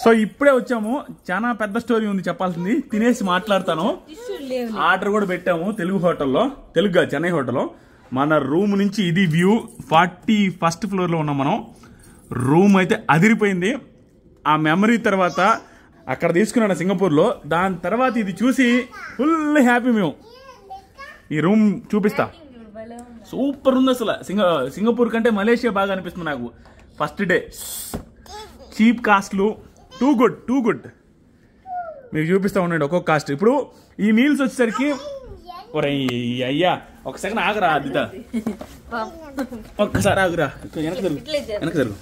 So ఇప్పుడే వచ్చాము. చాలా పెద్ద స్టోరీ ఉంది చెప్పాల్సింది. తినేసి మాట్లాడతాను. ఆర్డర్ కూడా పెట్టాము తెలుగు హోటల్లో, తెలుగు చెన్నై హోటల్లో. మన రూమ్ నుంచి ఇది వ్యూ. 41st ఫ్లోర్లో ఉన్నాం మనం. రూమ్ అయితే అదిరిపోయింది. ఆ మెమరీ తర్వాత అక్కడ తీసుకున్నాను సింగపూర్లో. దాని తర్వాత ఇది చూసి ఫుల్ హ్యాపీ మేము. ఈ రూమ్ చూపిస్తా. సూపర్ ఉంది అసలు. సింగపూర్ కంటే మలేషియా బాగా అనిపిస్తుంది నాకు. ఫస్ట్ డే చీప్ కాస్ట్లు, టూ గుడ్. మీకు చూపిస్తా ఉండండి ఒక్కొక్క కాస్ట్. ఇప్పుడు ఈ మీల్స్ వచ్చేసరికి అయ్యా ఒక సెకండ్ ఆగరా అదిత, ఒక్కసారి ఆగురా, వెనక జరుగు.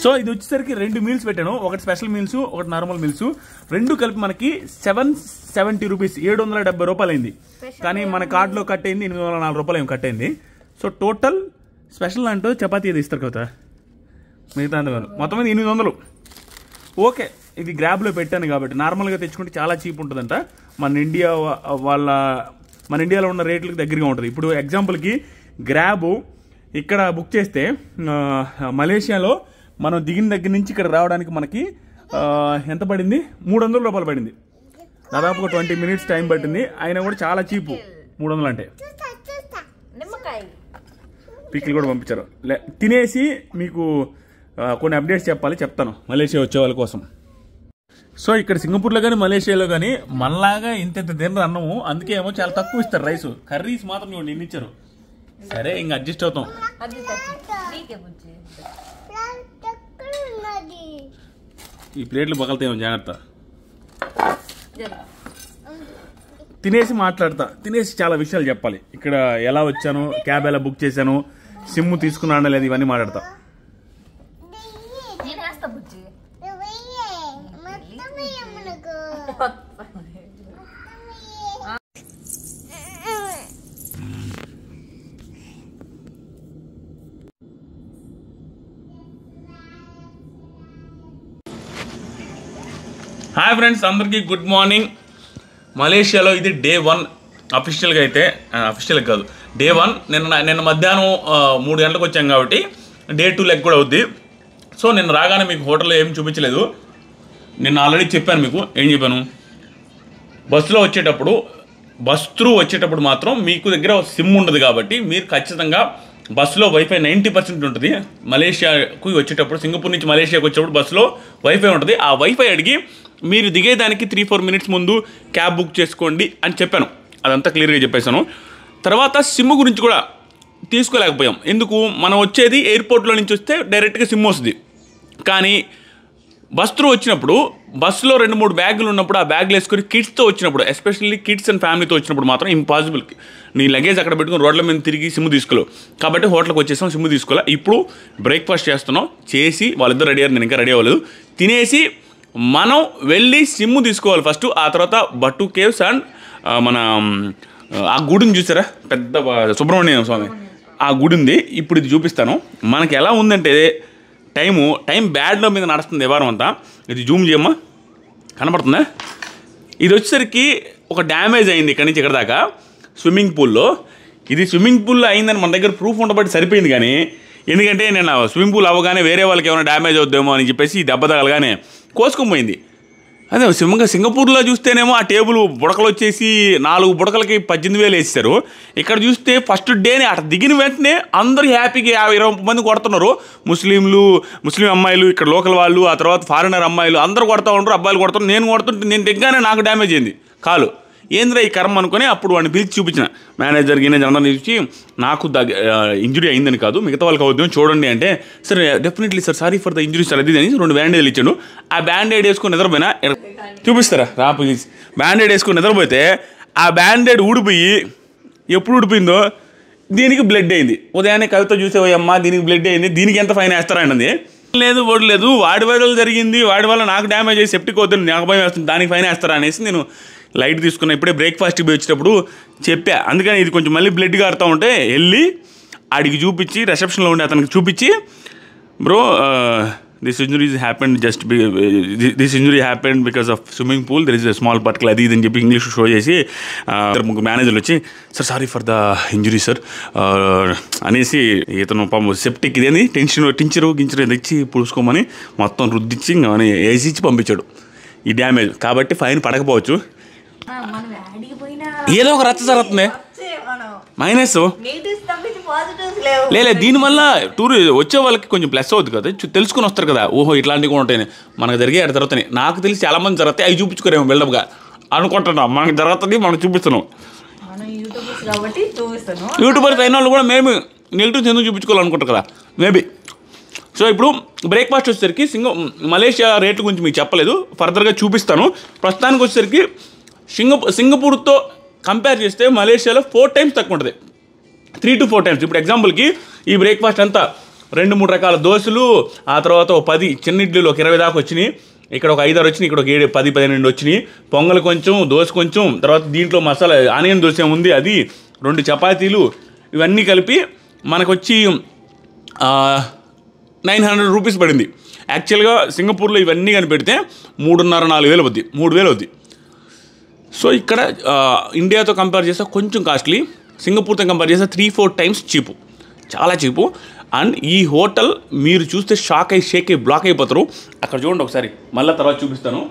సో ఇది వచ్చేసరికి 2 మీల్స్ పెట్టాను. ఒకటి స్పెషల్ మీల్స్, ఒకటి నార్మల్ మీల్స్. 2 కలిపి మనకి 770 రూపీస్, 770 రూపాయలు అయింది. కానీ మన కార్డులో కట్ అయింది 804 రూపాయలు ఏమి కట్ అయింది. సో టోటల్ స్పెషల్ అంటూ చపాతీ అది ఇస్తారు కదా, మిగతా మొత్తం మీద 800. ఓకే, ఇది గ్రాబ్లో పెట్టాను కాబట్టి. నార్మల్గా తెచ్చుకుంటే చాలా చీప్ ఉంటుందంట. మన ఇండియాలో ఉన్న రేట్లకు దగ్గరగా ఉంటుంది. ఇప్పుడు ఎగ్జాంపుల్కి గ్రాబ్ ఇక్కడ బుక్ చేస్తే మలేషియాలో మనం దిగిన దగ్గర నుంచి ఇక్కడ రావడానికి మనకి ఎంత పడింది? 300 రూపాయలు పడింది. దాదాపుగా 20 మినిట్స్ టైం పట్టింది. అయినా కూడా చాలా చీపు. 300 అంటే. పిక్లు కూడా పంపించారు. తినేసి మీకు కొన్ని అప్డేట్స్ చెప్తాను మలేషియా వచ్చే వాళ్ళ కోసం. సో ఇక్కడ సింగపూర్లో కానీ మలేషియాలో కానీ మనలాగా ఇంత తినరు అన్నము. అందుకే ఏమో చాలా తక్కువ ఇస్తారు రైస్. కర్రీస్ మాత్రం చూడండి ఎన్ని ఇచ్చారు. సరే ఇంకా అడ్జస్ట్ అవుతాం. ఈ ప్లేట్లు పగలుతాయేమో జాగ్రత్త. తినేసి మాట్లాడతా. తినేసి చాలా విషయాలు చెప్పాలి. ఇక్కడ ఎలా వచ్చాను, క్యాబ్ ఎలా బుక్ చేశాను, సిమ్ తీసుకున్నాను లేదు, ఇవన్నీ మాట్లాడతా. హాయ్ ఫ్రెండ్స్, అందరికీ గుడ్ మార్నింగ్. మలేషియాలో ఇది డే 1 అఫీషియల్గా అయితే. అఫీషియల్గా కాదు, డే 1. నిన్న మధ్యాహ్నం 3 గంటలకు వచ్చాం కాబట్టి డే 2 లెగ్ కూడా అవుద్ది. సో నిన్న రాగానే మీకు హోటల్లో ఏం చూపించలేదు. నిన్న ఆల్రెడీ చెప్పాను మీకు. ఏం చెప్పాను? బస్సులో వచ్చేటప్పుడు మాత్రం మీకు దగ్గర సిమ్ ఉండదు కాబట్టి మీరు ఖచ్చితంగా బస్సులో వైఫై 90% ఉంటుంది. మలేషియాకు వచ్చేటప్పుడు, సింగపూర్ నుంచి మలేషియాకు వచ్చేటప్పుడు బస్సులో వైఫై ఉంటుంది. ఆ వైఫై అడిగి మీరు దిగేదానికి 3-4 మినిట్స్ ముందు క్యాబ్ బుక్ చేసుకోండి అని చెప్పాను. అదంతా క్లియర్గా చెప్పేశాను. తర్వాత సిమ్ గురించి కూడా తీసుకోలేకపోయాం. ఎందుకు? మనం వచ్చేది ఎయిర్పోర్ట్లో నుంచి వస్తే డైరెక్ట్గా సిమ్ వస్తుంది. కానీ బస్సులో వచ్చినప్పుడు, బస్సులో 2-3 బ్యాగులు ఉన్నప్పుడు ఆ బ్యాగులు వేసుకొని కిడ్స్తో వచ్చినప్పుడు, ఎస్పెషల్లీ కిడ్స్ అండ్ ఫ్యామిలీతో వచ్చినప్పుడు మాత్రం ఇంపాసిబుల్. నీ లగేజ్ అక్కడ పెట్టుకుని రోడ్ల మీద తిరిగి సిమ్ తీసుకోలేవు. కాబట్టి హోటల్కి వచ్చేసాం, సిమ్ తీసుకోలే. ఇప్పుడు బ్రేక్ఫాస్ట్ చేస్తున్నాం. చేసి వాళ్ళిద్దరు రెడీ అయ్యారు, నేను ఇంకా రెడీ అవ్వలేదు. తినేసి మనం వెళ్ళి సిమ్ తీసుకోవాలి ఫస్ట్. ఆ తర్వాత బట్టు కేవ్స్ అండ్ మన ఆ గుడిని చూసారా, పెద్ద సుబ్రహ్మణ్య స్వామి ఆ గుడి ఉంది. ఇప్పుడు ఇది చూపిస్తాను. మనకి ఎలా ఉందంటే టైం బ్యాడ్లో మీద నడుస్తుంది ఈ వారం అంతా. ఇది జూమ్ చేయమ్మా, కనపడుతుందా? ఇది వచ్చేసరికి ఒక డ్యామేజ్ అయింది ఇక్కడి నుంచి ఇక్కడ దాకా స్విమ్మింగ్ పూల్లో. ఇది స్విమ్మింగ్ పూల్లో అయిందని మన దగ్గర ప్రూఫ్ ఉండబట్టి సరిపోయింది. కానీ ఎందుకంటే నేను స్విమ్మింగ్ పూల్ అవ్వగానే వేరే వాళ్ళకి ఏమైనా డ్యామేజ్ అవుద్దేమో అని చెప్పేసి దెబ్బ తగలగానే కోసుకొని పోయింది. అదే సింగపూర్లో చూస్తేనేమో ఆ టేబుల్ బుడకలు వచ్చేసి 4 బుడకలకి 18,000 వేసేసారు. ఇక్కడ చూస్తే ఫస్ట్ డేనే అక్కడ దిగిన వెంటనే అందరూ హ్యాపీగా 20 మంది కొడుతున్నారు. ముస్లిం అమ్మాయిలు, ఇక్కడ లోకల్ వాళ్ళు, ఆ తర్వాత ఫారినర్ అమ్మాయిలు అందరూ కొడతా ఉంటారు, అబ్బాయిలు కొడుతున్నారు. నేను కొడుతుంటే నేను దిగ్గానే నాకు డ్యామేజ్ అయింది కాలు. ఏంద్రా ఈ కర్మ అనుకుని అప్పుడు వాడిని పిలిచి చూపించిన, మేనేజర్ అందరిని చూసి నాకు ఇంజురీ అయిందని కాదు, మిగతా వాళ్ళకి అవుద్దాం చూడండి అంటే, సరే definitely sir, sorry for the injury sir అది అని 2 బ్యాండేజ్లు ఇచ్చాడు. ఆ బ్యాండేడ్ వేసుకొని నిద్రపోయినా, చూపిస్తారా రా ప్లీజ్. బ్యాండేడ్ వేసుకొని నిద్రపోతే ఆ బ్యాండేడ్ ఊడిపోయి, ఎప్పుడు ఊడిపోయిందో దీనికి బ్లడ్ అయింది. ఉదయాన్నే కవిత చూసేవయ్యమ్మా దీనికి బ్లడ్ అయింది, దీనికి ఎంత ఫైన్ వేస్తారా అన్నది. లేదు ఓడలేదు, వాడి వల్ల జరిగింది, వాడి వల్ల నాకు డ్యామేజ్ అయ్యి సెప్టిక్ అవుతుంది, నాకు భయం వేస్తుంది, దానికి ఫైన్ వేస్తారా అనేసి నేను లైట్ తీసుకున్నా. ఇప్పుడే బ్రేక్ఫాస్ట్కి పోయి వచ్చేటప్పుడు చెప్పా. అందుకని ఇది కొంచెం మళ్ళీ బ్లడ్ కారుతూ ఉంటే వెళ్ళి ఆడికి చూపించి, రిసెప్షన్లో ఉండి అతనికి చూపించి, bro this injury happened this injury happened because of swimming pool there is small particle అది అని చెప్పి ఇంగ్లీష్ షో చేసి ముగ్గురు మేనేజర్లు వచ్చి sorry for the injury sir అనేసి ఇతను సెప్టిక్ ఇదేంది టించరు తెచ్చి పుడుచుకోమని మొత్తం రుద్దిచ్చి వేసి ఇచ్చి పంపించాడు ఈ డ్యామేజ్. కాబట్టి ఫైన్ పడకపోవచ్చు, ఏదో ఒక రచ్చ జరుగుతుంది మైనస్. లేదు దీనివల్ల టూర్ వచ్చే వాళ్ళకి కొంచెం ప్లస్ అవుతుంది కదా, తెలుసుకుని వస్తారు కదా, ఓహో ఇట్లాంటివి కూడా ఉంటాయి మనకు జరిగే అక్కడ జరుగుతాయి. నాకు తెలిసి చాలామంది జరుగుతాయి, అవి చూపించుకోరేమో బిల్డప్గా అనుకుంటున్నాం. మనకు జరుగుతుంది, మనం చూపిస్తున్నాం. యూట్యూబర్స్ అయిన వాళ్ళు కూడా మేము నెగిటివ్స్ ఎందుకు చూపించుకోవాలనుకుంటారు కదా మేబీ. సో ఇప్పుడు బ్రేక్ఫాస్ట్ వచ్చేసరికి మలేషియా రేట్ల గురించి మీకు చెప్పలేదు, ఫర్దర్గా చూపిస్తాను. ప్రస్తుతానికి వచ్చేసరికి సింగపూర్తో కంపేర్ చేస్తే మలేషియాలో 4 times తక్కువ ఉంటుంది, 3 to 4 times. ఇప్పుడు ఎగ్జాంపుల్కి ఈ బ్రేక్ఫాస్ట్ అంతా 2-3 రకాల దోశలు, ఆ తర్వాత 10 చిన్న ఇడ్లీలు ఒక 20 దాకా వచ్చినాయి, ఇక్కడ ఒక 5-6 వచ్చినాయి, ఇక్కడ ఒక 7-10-12 వచ్చినాయి, పొంగల్ కొంచెం, దోశ కొంచెం, తర్వాత దీంట్లో మసాలా ఆనియన్ దోశ ఉంది, అది 2 చపాతీలు, ఇవన్నీ కలిపి మనకు వచ్చి 900 రూపీస్ పడింది. యాక్చువల్గా సింగపూర్లో ఇవన్నీ కానీ పెడితే 3,500-4,000 అవుద్ది, 3,000 అవుద్ది. సో ఇక్కడ ఇండియాతో కంపేర్ చేస్తే కొంచెం కాస్ట్లీ, సింగపూర్తో కంపేర్ చేస్తే 3-4 times చీపు, చాలా చీపు. అండ్ ఈ హోటల్ మీరు చూస్తే షాక్ అయ్యి షేక్ అయ్యి బ్లాక్ అయిపోతారు. అక్కడ చూడండి ఒకసారి, మళ్ళీ తర్వాత చూపిస్తాను.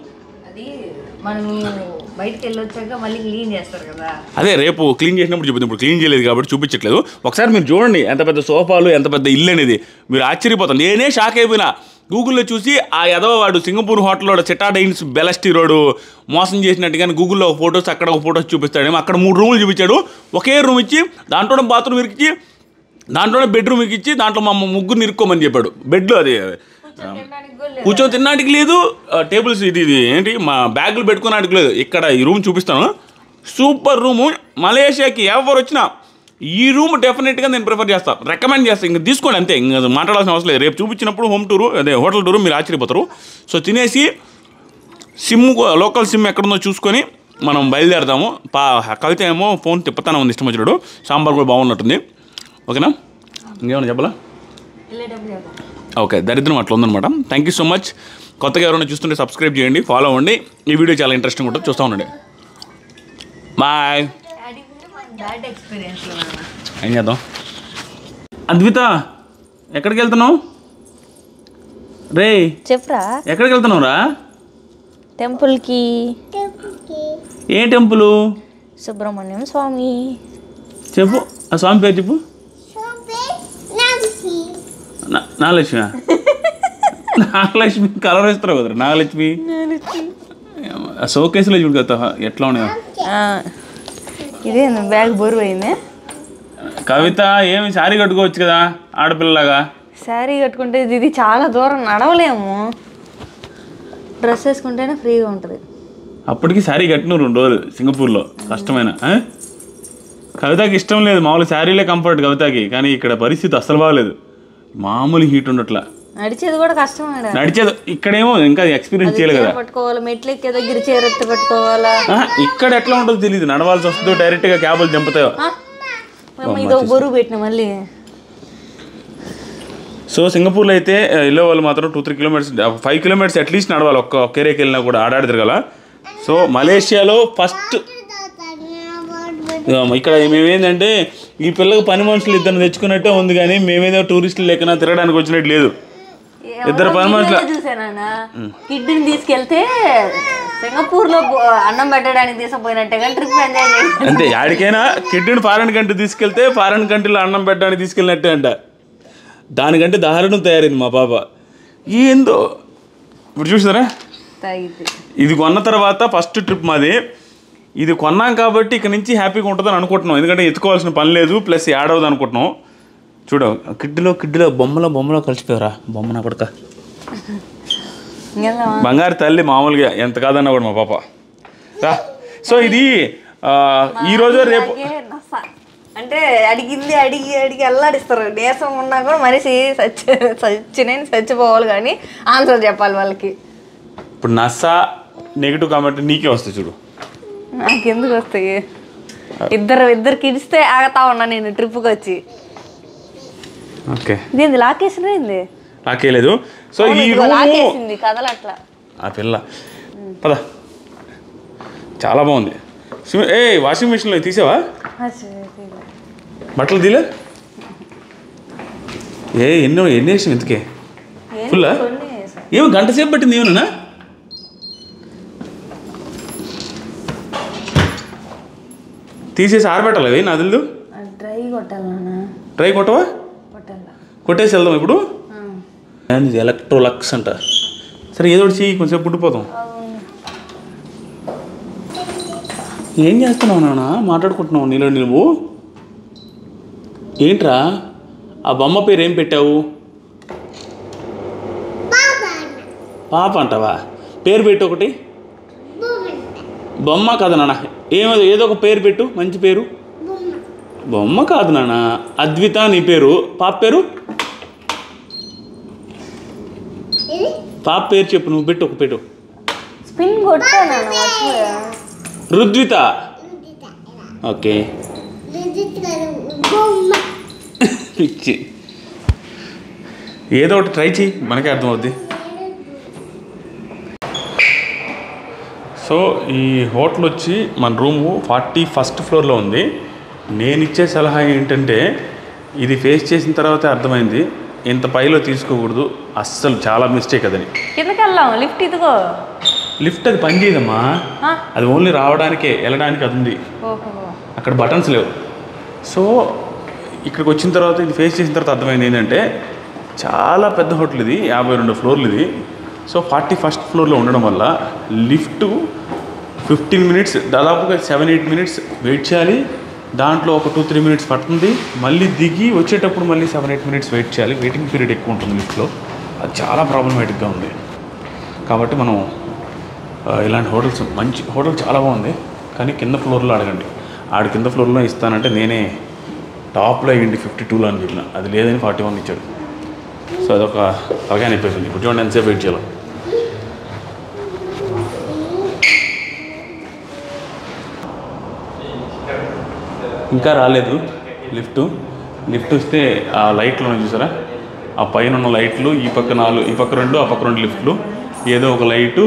అదే రేపు క్లీన్ చేసినప్పుడు చూపిస్తాను, ఇప్పుడు క్లీన్ చేయలేదు కాబట్టి చూపించట్లేదు. ఒకసారి మీరు చూడండి ఎంత పెద్ద సోఫాలు, ఎంత పెద్ద ఇల్లు అనేది, మీరు ఆశ్చర్యపోతారు. నేనే షాక్ అయిపోయినా గూగుల్లో చూసి. ఆ ఎదవవాడు సింగపూర్ హోటల్లో చిటాడైన్స్ బెలస్టీ రోడ్డు మోసం చేసినట్టుగానే గూగుల్లో ఫొటోస్, అక్కడ ఒక ఫొటోస్ చూపిస్తాడేమో. అక్కడ 3 రూములు చూపించాడు, ఒకే రూమ్ ఇచ్చి దాంట్లో బాత్రూమ్ ఇరికిచ్చి, దాంట్లోనే బెడ్రూమ్ ఇచ్చి, దాంట్లో మా ముగ్గురు ఇరుక్కోమని చెప్పాడు. బెడ్లో అది కూర్చొని తినడానికి లేదు, టేబుల్స్ ఇది ఏంటి మా బ్యాగులు పెట్టుకున్నానికి లేదు. ఇక్కడ ఈ రూమ్ చూపిస్తాను, సూపర్ రూము. మలేషియాకి ఎవరు వచ్చినా ఈ రూమ్ డెఫినెట్గా నేను ప్రిఫర్ చేస్తాను, రికమెండ్ చేస్తాను. ఇంకా తీసుకోండి అంతే, ఇంకా మాట్లాడాల్సిన అవసరం లేదు. రేపు చూపించినప్పుడు హోమ్ టూరు, అదే హోటల్ టూరు, మీరు ఆశ్చర్యపోతారు. సో తినేసి లోకల్ సిమ్ ఎక్కడుందో చూసుకొని మనం బయలుదేరదాము. కవిత ఏమో ఫోన్ తిప్పుతానే ఉంది ఇష్టం వచ్చినాడు, సాంబార్ కూడా బాగున్నట్టుంది. ఓకేనా, ఇంకేమన్నా చెప్పాలా? ఓకే, దరిద్రం అట్లా ఉందనమాట. Thank you so much. కొత్తగా ఎవరైనా చూస్తుంటే సబ్స్క్రైబ్ చేయండి, ఫాలో అవ్వండి. ఈ వీడియో చాలా ఇంట్రెస్టింగ్ ఉంటుంది, చూస్తూ ఉండండి. బాయ్. ఏం చేద్దాం? అద్విత ఎక్కడికి వెళ్తున్నావు? రే చెప్పరా, ఎక్కడికి వెళ్తున్నావు రా? టెంపుల్కి. ఏ టెంపుల్? సుబ్రహ్మణ్యం స్వామి. చెప్పు, ఆ స్వామి పేరు చెప్పు. నాగలక్ష్మి. నాగలక్ష్మి కలర్ వేస్తారు కదరా, నాగలక్ష్మి. షోకేసులో చూడు కదా ఎట్లా ఉన్నాయో. ఇదే బ్యాగ్ బరువు అయింది. కవిత ఏమి శారీ కట్టుకోవచ్చు కదా ఆడపిల్లలాగా. శారీ కట్టుకుంటే ఇది చాలా దూరం నడవలేము, డ్రెస్ వేసుకుంటేనే ఫ్రీగా ఉంటుంది. అప్పటికి శారీ కట్టిన 2 రోజులు సింగపూర్లో కష్టమైన. కవితకి ఇష్టం లేదు, మామూలు శారీలే కంఫర్ట్ కవితకి. కానీ ఇక్కడ పరిస్థితి అస్సలు బాగలేదు, మామూలు హీట్ ఉండట్లా. నడిచేది కూడా కష్టం, నడిచేది ఇక్కడేమో ఇంకా ఎక్స్పీరియన్స్ చేయలేదు కదా. పట్టుకోవాలి, మెట్లు ఎక్కే దగ్గర చేరెత్తి పట్టుకోవాలా. ఇక్కడ ఎట్లా ఉంటుందో తెలియదు, నడవాల్సి వస్తుందో డైరెక్ట్గా క్యాబులు దింపుతాయో. ఇదో బరువు పెట్టిన మళ్ళీ. సో సింగపూర్లో అయితే వెళ్ళే వాళ్ళు మాత్రం 2-3 kilometers 5 kilometers అట్లీస్ట్ నడవాలి, ఒక్క ఏరియాకి వెళ్ళినా కూడా ఆడాడి తిరగాల. సో మలేషియాలో ఫస్ట్ ఇక్కడ మేమేంటంటే ఈ పిల్లకి పని మనుషులు 2 తెచ్చుకున్నట్టే ఉంది, కానీ మేమేదో టూరిస్టులు లెక్కన తిరగడానికి వచ్చినట్టు లేదు. 2 పని మనుషులు. చూసానా కిడ్ని తీసుకెళ్తే సింగపూర్ లో అన్నం పెట్టడానికి తీసుకుపోయినట్టే, కానీ ట్రిప్ ఎంజాయ్ చేయాలి అంతే. యాడికైనా కిడ్ని ఫారెన్ కంట్రీ తీసుకెళ్తే ఫారెన్ కంట్రీలో అన్నం పెట్టడానికి తీసుకెళ్ళినట్టే అంట. దానికంటే దారుణం తయారైంది మా పాప. ఏందో ఇప్పుడు చూసారా, ఇది కొన్న తర్వాత ఫస్ట్ ట్రిప్ మాది. ఇది కొన్నాం కాబట్టి ఇక్కడ నుంచి హ్యాపీగా ఉంటుందని అనుకుంటున్నాం, ఎందుకంటే ఎత్తుకోవాల్సిన పని లేదు, ప్లస్ యాడ్ అవుతుంది అనుకుంటున్నాం. చూడ కిడ్డీలో బొమ్మలో కలిసిపోయారా, బొమ్మ నా కొడుక బంగారు తల్లి, మామూలుగా ఎంత కాదన్నా కూడా మా పాప. సో ఇది ఈరోజు రేపు అంటే అడిగి అల్లాడిస్తారు. దేశం ఉన్నా కూడా మనిషి చచ్చిపోవాలి, కానీ ఆన్సర్ చెప్పాలి వాళ్ళకి. ఇప్పుడు నసా నెగిటివ్ కామెంట్ నీకే వస్తాయి చూడు, నాకెందుకు వస్తాయి? ఇద్దరు కిడిస్తే ఆగుతా ఉన్నా నేను ట్రిప్కి వచ్చి. ఓకే, ఇదేంది లాకేసినది? లాకేయలేదు. సో ఈ రూము కదలట్లా ఆ పిల్ల పద చాలా బాగుంది. వాషింగ్ మిషన్లో తీసావా బట్టలు తీలే? ఎన్ని వేసాం ఇంతకే ఫుల్లా? ఏమో గంట సేపు పట్టింది ఏమన్నా? తీసేసి ఆరబెట్టాలి అవి నదులు డ్రై కొట్టవా? కొట్టేసి వెళ్దాం ఇప్పుడు. ఎలక్ట్రోలక్స్ అంట. సరే ఏదో ఒకటి చెయ్యి కొంచెం పుట్టిపోతాం. ఏం చేస్తున్నావు నాన్న? మాట్లాడుకుంటున్నావు నీలో నువ్వు? ఏంట్రా ఆ బొమ్మ పేరు ఏం పెట్టావు? పాప అంటావా? పేరు పెట్టు ఒకటి. బొమ్మ కాదు నాన్న, ఏదో ఒక పేరు పెట్టు, మంచి పేరు. బొమ్మ కాదు నాన్న, అద్విత నీ పేరు. పాప పేరు? పాప పేరు చెప్పు నువ్వు. పెట్టు ఒక పెట్టు. రుద్విత. ఓకే పిచ్చి. ఏదో ఒకటి ట్రై చెయ్యి, మనకే అర్థమవుద్ది. సో ఈ హోటల్ వచ్చి మన రూము 41st ఫ్లోర్లో ఉంది. నేను ఇచ్చే సలహా ఏంటంటే ఇది ఫేస్ చేసిన తర్వాతే అర్థమైంది ఇంత పైలో తీసుకోకూడదు, అస్సలు చాలా మిస్టేక్ అదని. లిఫ్ట్ ఇదిగో. లిఫ్ట్ అది పని చేయదమ్మా, అది ఓన్లీ రావడానికే, వెళ్ళడానికి అది ఉంది, అక్కడ బటన్స్ లేవు. సో ఇక్కడికి వచ్చిన తర్వాత ఇది ఫేస్ చేసిన తర్వాత అర్థమైంది ఏంటంటే చాలా పెద్ద హోటల్ ఇది, 52 ఫ్లోర్లు ఇది. సో 41st ఫ్లోర్లో ఉండడం వల్ల లిఫ్ట్ 15 మినిట్స్, దాదాపుగా 7-8 మినిట్స్ వెయిట్ చేయాలి. దాంట్లో ఒక 2-3 మినిట్స్ పడుతుంది. మళ్ళీ దిగి వచ్చేటప్పుడు మళ్ళీ 7-8 మినిట్స్ వెయిట్ చేయాలి. వెయిటింగ్ పీరియడ్ ఎక్కువ ఉంటుంది లిఫ్ట్లో. అది చాలా ప్రాబ్లమేటిక్గా ఉంది. కాబట్టి మనం ఇలాంటి హోటల్స్, మంచి హోటల్ చాలా బాగుంది, కానీ కింద ఫ్లోర్లో అడగండి. ఆడు కింద ఫ్లోర్లో ఇస్తానంటే నేనే టాప్లో అయ్యింది 52లో అని చెప్పిన, అది లేదని 41 ఇచ్చాడు. సో అదొక తలగా అనిపిస్తుంది. ఇప్పుడు చూడండి ఎంతసేపు వెయిట్ చేయాలి. ఇంకా రాలేదు లిఫ్ట్ వస్తే ఆ లైట్లు ఉన్నాయి చూసారా, ఆ పైన ఉన్న లైట్లు, ఈ పక్క 4, ఈ పక్క 2, ఆ పక్క 2 లిఫ్ట్లు, ఏదో ఒక లైటు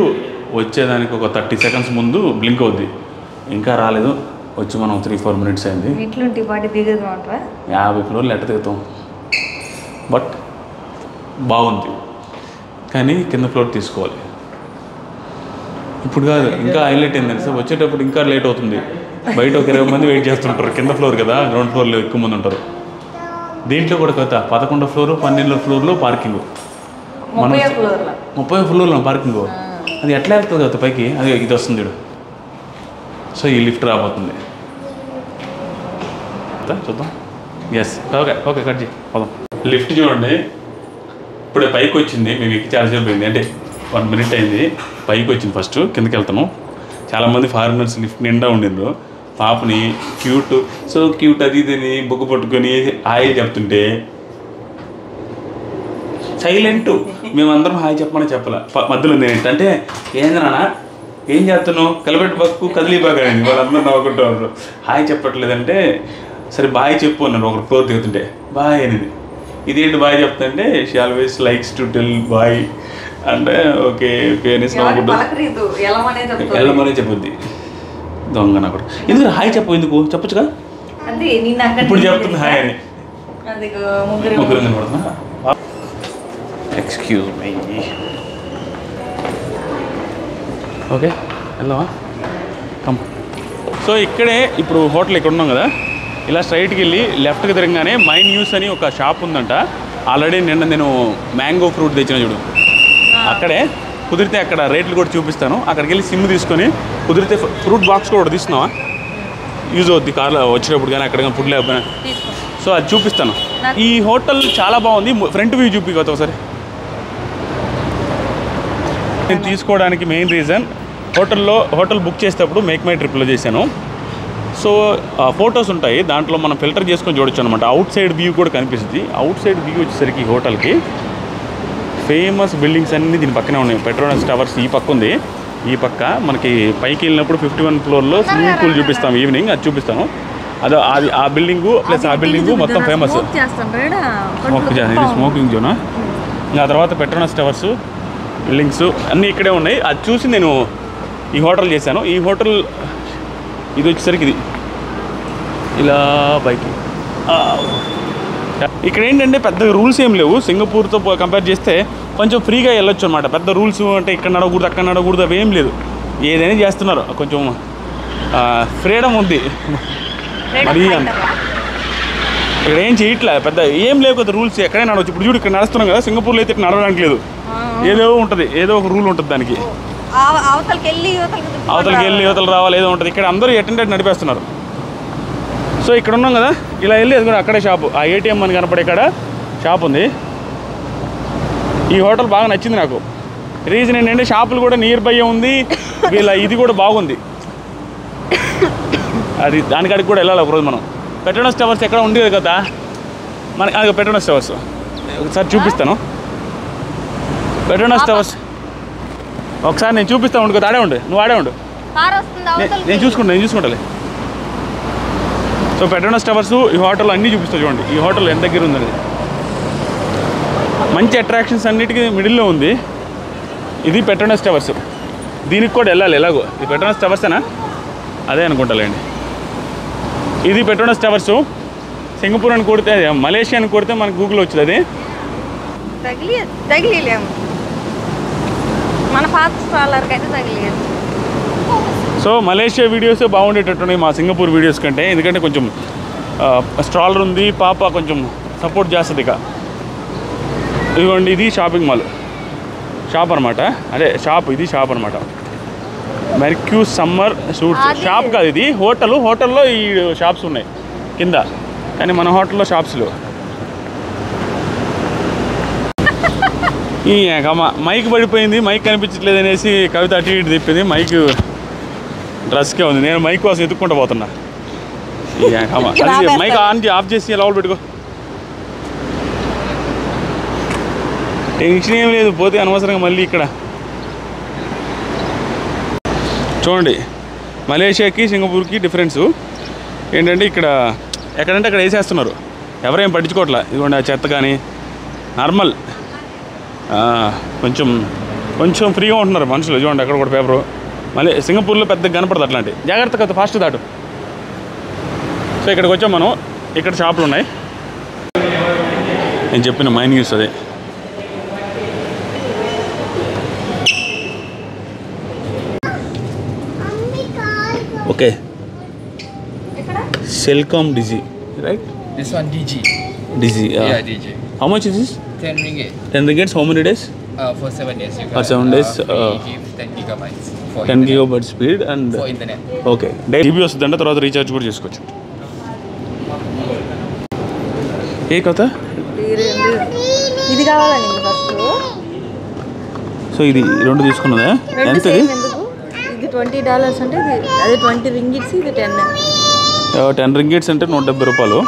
వచ్చేదానికి ఒక 30 సెకండ్స్ ముందు బ్లింక్ అవుద్ది. ఇంకా రాలేదు. వచ్చి మనం 3-4 మినిట్స్ అయింది. 50 ఫ్లోర్లు ఎట్ట దిగుతాం. బట్ బాగుంది, కానీ కింద ఫ్లోర్ తీసుకోవాలి. ఇప్పుడు కాదు, ఇంకా హైలైట్ ఏంటంటే సార్ వచ్చేటప్పుడు ఇంకా లేట్ అవుతుంది. బయట ఒక 20 మంది వెయిట్ చేస్తుంటారు. కింద ఫ్లోర్ కదా, గ్రౌండ్ ఫ్లోర్లో ఎక్కువ మంది ఉంటారు. దీంట్లో కూడా కొత్త 11వ ఫ్లోరు 12వ ఫ్లోర్లో పార్కింగ్, మనం 30వ ఫ్లోర్లో పార్కింగ్. అది ఎట్లా వెళ్తుంది కదా పైకి, అది ఇది వస్తుంది. సో ఈ లిఫ్ట్ రాబోతుంది, చూద్దాం. ఎస్ ఓకే కట్ చేయి పోదాం. లిఫ్ట్ చూడండి, ఇప్పుడే పైకి వచ్చింది. మేము ఎక్కి చాలాసేపు పోయింది, అంటే 1 మినిట్ అయింది. పైకి వచ్చింది. ఫస్ట్ కిందకి వెళ్తాను. చాలామంది ఫారినర్స్ లిఫ్ట్ నిండా ఉండిండ్రు. పాపని క్యూట్, సో క్యూట్ అది ఇదని బొగ్గు పట్టుకొని హాయ్ చెప్తుంటే సైలెంట్. మేమందరం హాయ్ చెప్పమని చెప్పాల. మధ్యలో నేను ఏంటంటే ఏందన్నా ఏం చేస్తున్నావు, కలబెట్టు బక్కు కదిలీ బాగా అని వాళ్ళందరూ నవ్వుకుంటూ ఉంటారు. హాయ్ చెప్పట్లేదంటే సరే బాయ్ చెప్పు అన్నాను. ఒకరు ఫ్లోర్ దిగుతుంటే బాయ్ అనేది. ఇదేంటి బాయ్ చెప్తుంటే she always likes to tell bye అంటే ఓకే ఓకే అనేసి నవ్వుకుంటూ వెళ్ళమనే చెప్పుద్ది. దొంగ నాకు ఎందుకు హాయ్ చెప్పు, ఎందుకు చెప్పొచ్చుగా. ఇప్పుడు చెప్తుంది హాయ్ అని. ముగ్గురు కనబడుతున్నా. Excuse my. ఓకే వెళ్దామా, కమ్. సో ఇక్కడే ఇప్పుడు హోటల్ ఇక్కడ ఉన్నాం కదా, ఇలా స్ట్రైట్కి వెళ్ళి లెఫ్ట్కి తిరగగానే మై న్యూస్ అని ఒక షాప్ ఉందంట. ఆల్రెడీ నిన్న నేను మ్యాంగో ఫ్రూట్ తెచ్చిన చూడు, అక్కడే. కుదిరితే అక్కడ రేట్లు కూడా చూపిస్తాను. అక్కడికి వెళ్ళి సిమ్ తీసుకొని కుదిరితే ఫ్రూట్ బాక్స్ కూడా తీస్తున్నావా, యూజ్ అవుద్ది కార్లో వచ్చేటప్పుడు కానీ అక్కడ కానీ ఫుడ్ లేకపోయినా. సో అది చూపిస్తాను. ఈ హోటల్ చాలా బాగుంది. ఫ్రంట్ వ్యూ చూపించవచ్చు ఒకసారి. నేను తీసుకోవడానికి మెయిన్ రీజన్ హోటల్ బుక్ చేసేటప్పుడు మేక్ మై ట్రిప్లో చేశాను. సో ఫొటోస్ ఉంటాయి, దాంట్లో మనం ఫిల్టర్ చేసుకొని చూడొచ్చు అనమాట. అవుట్ సైడ్ వ్యూ కూడా కనిపిస్తుంది. అవుట్ సైడ్ వ్యూ వచ్చేసరికి హోటల్కి ఫేమస్ బిల్డింగ్స్ అన్నీ దీని పక్కనే ఉన్నాయి. పెట్రోనస్ టవర్స్ ఈ పక్క ఉంది, ఈ పక్క మనకి పైకి వెళ్ళినప్పుడు 51 ఫ్లోర్లో స్విమ్మింగ్ పూల్ చూపిస్తాం ఈవినింగ్, అది చూపిస్తాను. అది ఆ బిల్డింగు ప్లస్ ఆ బిల్డింగు మొత్తం ఫేమస్. స్మోకింగ్ జోనా. ఇంకా తర్వాత పెట్రోనస్ టవర్స్ బిల్డింగ్స్ అన్నీ ఇక్కడే ఉన్నాయి. అది చూసి నేను ఈ హోటల్ చేశాను. ఈ హోటల్ ఇది వచ్చేసరికి ఇది ఇలా బైక్. ఇక్కడ ఏంటంటే పెద్ద రూల్స్ ఏం లేవు. సింగపూర్తో కంపేర్ చేస్తే కొంచెం ఫ్రీగా వెళ్ళొచ్చు అనమాట. పెద్ద రూల్స్ అంటే ఇక్కడ నడవకూడదు అక్కడ నడవకూడదు అవి ఏం లేదు. ఏదైనా చేస్తున్నారు, కొంచెం ఫ్రీడమ్ ఉంది. మరి ఇక్కడ ఏం చేయట్లే, పెద్ద ఏం లేవు కదా రూల్స్. ఎక్కడైనా నడవచ్చు. ఇప్పుడు చూడు ఇక్కడ నడుస్తున్నాం కదా, సింగపూర్లో అయితే నడవడానికి లేదు. ఏదో ఉంటుంది, ఏదో ఒక రూల్ ఉంటుంది దానికి. అవతలకి వెళ్ళి యువతలు రావాలి ఏదో ఉంటుంది. ఇక్కడ అందరూ అటెండెంట్ నడిపేస్తున్నారు. సో ఇక్కడ ఉన్నాం కదా, ఇలా వెళ్ళి అది కూడా అక్కడే షాపు. ఆ ఏటీఎం అని కనపడే ఇక్కడ షాప్ ఉంది. ఈ హోటల్ బాగా నచ్చింది నాకు. రీజన్ ఏంటంటే షాపులు కూడా నియర్ బై ఉంది. వీళ్ళ ఇది కూడా బాగుంది. అది దానికాడికి కూడా వెళ్ళాలి ఒకరోజు మనం. పెట్రోనస్ టవర్స్ ఎక్కడ ఉండేది కదా మనకి. అది పెట్రోనస్ టవర్స్ ఒకసారి చూపిస్తాను. పెట్రోనస్ టవర్స్ ఒకసారి నేను చూపిస్తాను. ఉండు కదా, ఆడే ఉండు, నువ్వు ఆడే ఉండు, నేను చూసుకుంటాను. సో పెట్రోనస్ టవర్స్ ఈ హోటల్ అన్నీ చూపిస్తా చూడండి. ఈ హోటల్ ఎంత దగ్గర ఉందని. మంచి అట్రాక్షన్స్ అన్నిటికీ మిడిల్లో ఉంది. ఇది పెట్రోనస్ టవర్స్. దీనికి కూడా వెళ్ళాలి ఎలాగో. ఇది పెట్రోనస్ టవర్సేనా? అదే అనుకుంటాలేండి. ఇది పెట్రోనస్ టవర్స్. సింగపూర్ అని కొడితే, మలేషియా అని కొడితే మనకు గూగుల్ వచ్చింది. అది తగిలేము, మన పాత స్టాలర్కి అయితే తగిలేదు. సో మలేషియా వీడియోసే బాగుండేటట్టున్నాయి మా సింగపూర్ వీడియోస్ కంటే. ఎందుకంటే కొంచెం స్ట్రాలర్ ఉంది, పాప కొంచెం సపోర్ట్ చేస్తుంది. ఇక ఇదిగోండి, ఇది షాపింగ్ మాల్ షాప్ అనమాట. అదే షాప్, ఇది షాప్ అనమాట. మెర్క్యూ సమ్మర్ సూట్స్ షాప్ కాదు ఇది, హోటల్లో ఈ షాప్స్ ఉన్నాయి కింద. కానీ మన హోటల్లో షాప్స్ లేవు. ఈ మైక్ పడిపోయింది, మైక్ కనిపించట్లేదు అనేసి కవిత అటు ఇటు తిప్పింది. మైక్ డ్రెస్కే ఉంది. నేను మైక్ కోసం ఎత్తుక్కుంటూ పోతున్నా. అది మైక్ ఆఫ్ చేసి లోపల పెట్టుకో. టెన్షన్ ఏం లేదు, పోతే అనవసరంగా మళ్ళీ ఇక్కడ. చూడండి, మలేషియాకి సింగపూర్కి డిఫరెన్సు ఏంటంటే ఇక్కడ ఎక్కడంటే అక్కడ వేసేస్తున్నారు, ఎవరేం పట్టించుకోవట్లే. ఇదిగోండి ఆ చెత్త కానీ నార్మల్, కొంచెం ఫ్రీగా ఉంటున్నారు మనుషులు. చూడండి అక్కడ కూడా పేపరు. మళ్ళీ సింగపూర్లో పెద్దగా కనపడదు అట్లాంటి. జాగ్రత్త కదా, ఫాస్ట్ దాటు. సో ఇక్కడికి వచ్చాం మనం. ఇక్కడ షాపులు ఉన్నాయి. నేను చెప్పిన మైన్ న్యూస్ అదే. Okay, Celcom Digi, right? This one Digi. Digi, Yeah, Digi. How much is this? 10 ringgit. 10 ringgit, how many days? For 7 days. You For can, 7 days, give 10 gigabytes for 10 gigabyte speed and for internet. Okay. GB వస్తుందంటే తర్వాత recharge కూడా చేసుకోవచ్చు. ఏ కథ ఇది కావాలండి first. So ఇది రెండు తీసుకున్నదా? ఎంత ఇది? ఇది $20 అంటే అదే 20 రింగిట్స్, ఇది 10. 10 రింగిట్స్ అంటే 170 రూపాయలు.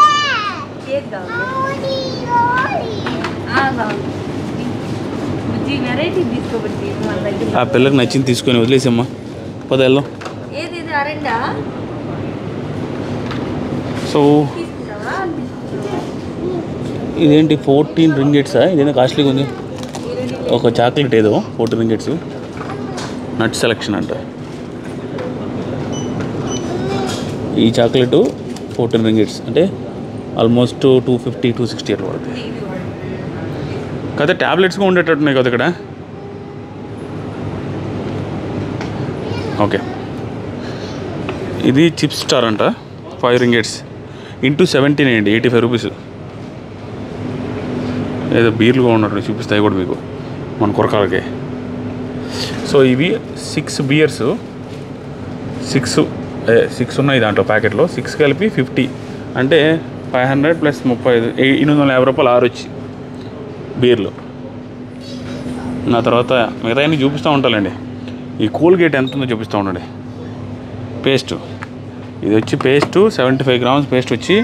ఆ పిల్లకి నచ్చింది తీసుకొని వదిలేసమ్మా, పద వెళ్దాం. సో ఇదేంటి 14 రింగిట్సా? ఇదేనా కాస్ట్లీగా ఉంది. ఒక చాక్లెట్ ఏదో 14 రింగిట్స్. నట్ సెలెక్షన్ అంట. ఈ చాక్లెట్ 14 రింగిట్స్ అంటే ఆల్మోస్ట్ 250 260 అట్లా పడుతుంది కదా. ట్యాబ్లెట్స్గా ఉండేటట్టున్నాయి కదా ఇక్కడ. ఓకే, ఇది చిప్ స్టార్ అంట. 5 రింగిట్స్ ఇంటూ 17 అండి, 85 రూపీస్. ఏదో బీర్లుగా ఉన్నట్టు చూపిస్తాయి కూడా మీకు మన కొరకాలకి. సో ఇవి 6 బియర్స్, 6 ఉన్నాయి దాంట్లో ప్యాకెట్లో. 6 కలిపి 50 అంటే 500 ప్లస్ 35 850 రూపాయలు 6 వచ్చి బీర్లు. నా తర్వాత మిగతా అన్నీ చూపిస్తూ ఉంటానండి. ఈ కోల్గేట్ ఎంత ఉందో చూపిస్తూ ఉండండి. పేస్ట్ ఇది వచ్చి పేస్ట్ 75 గ్రామ్స్ పేస్ట్ వచ్చి